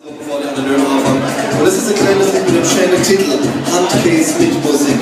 Und das ist ein kleines Lied mit dem schönen Titel Handkäse mit Musik.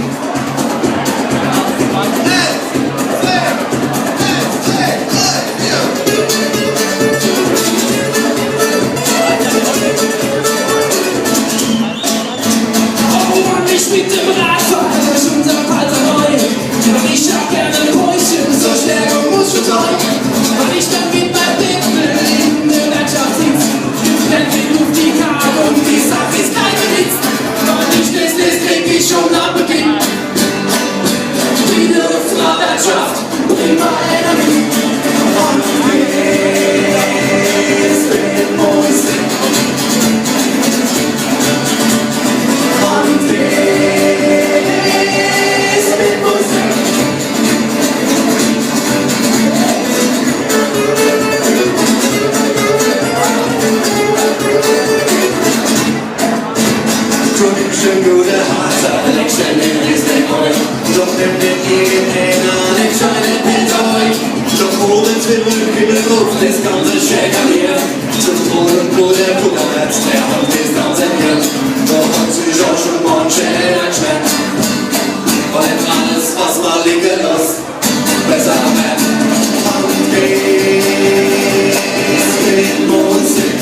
Schön gute Harte, ich stelle es nicht euch. Doch nimm den irgendeiner, ich scheine mit euch. Doch oben zurück in der Luft, das ganze Schäkeriert. Zum Boden, wo der Pudermetz, der Hand ist ganz entwirrt. Doch hat sich auch schon manche erschreckt. Weil alles, was mal liegen lässt, besser wird. Handkäse mit Musik.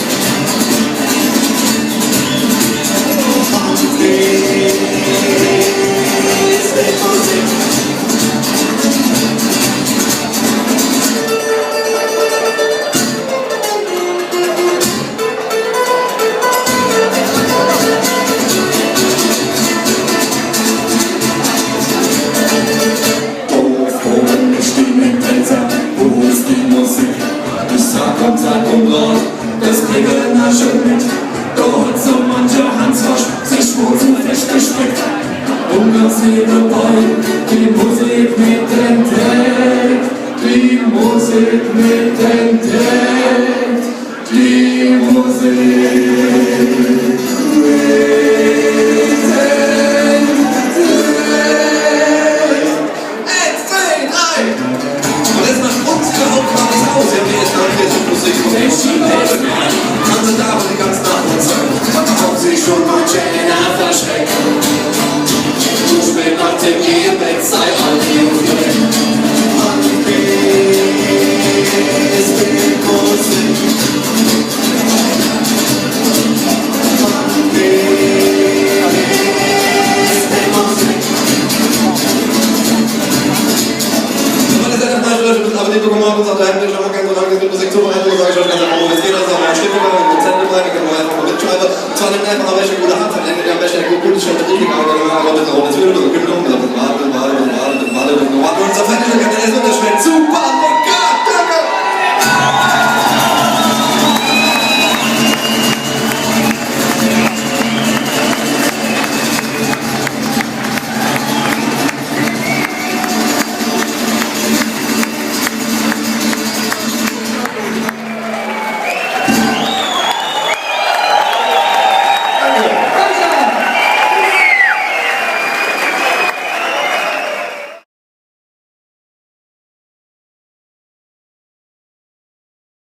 Das bringen wir schon mit. Doch hat so mancher Hanswasch sich schmutz und fest gesteckt. Und ganz nebenbei die Musik mit entdeckt. Die Musik mit entdeckt. Die Musik mit entdeckt. 1, 2, 3! Und jetzt macht uns überhaupt gar nichts aus, wenn wir jetzt Handkäse mit Musik machen. Tanzen darf die ganz nach uns sein. Haben sich schon manche Hände verschreckt. Du spät nach dem Ehebett, sei all die Musik. Handkäse mit Musik. Handkäse mit Musik. Meine sehr verehrten Leute, wir haben den gemacht, uns auch daheim, ich habe gerne so lange mit Musik zubereitet, ich sage ganz einfach, jetzt geht das auch mal Stimme rein, mit Zentrum rein, ich kann mal einfach mal mitschreiben. Zwar nicht einfach, aber welche gute Hand hat, am besten eine gute Strategie, aber das würde ich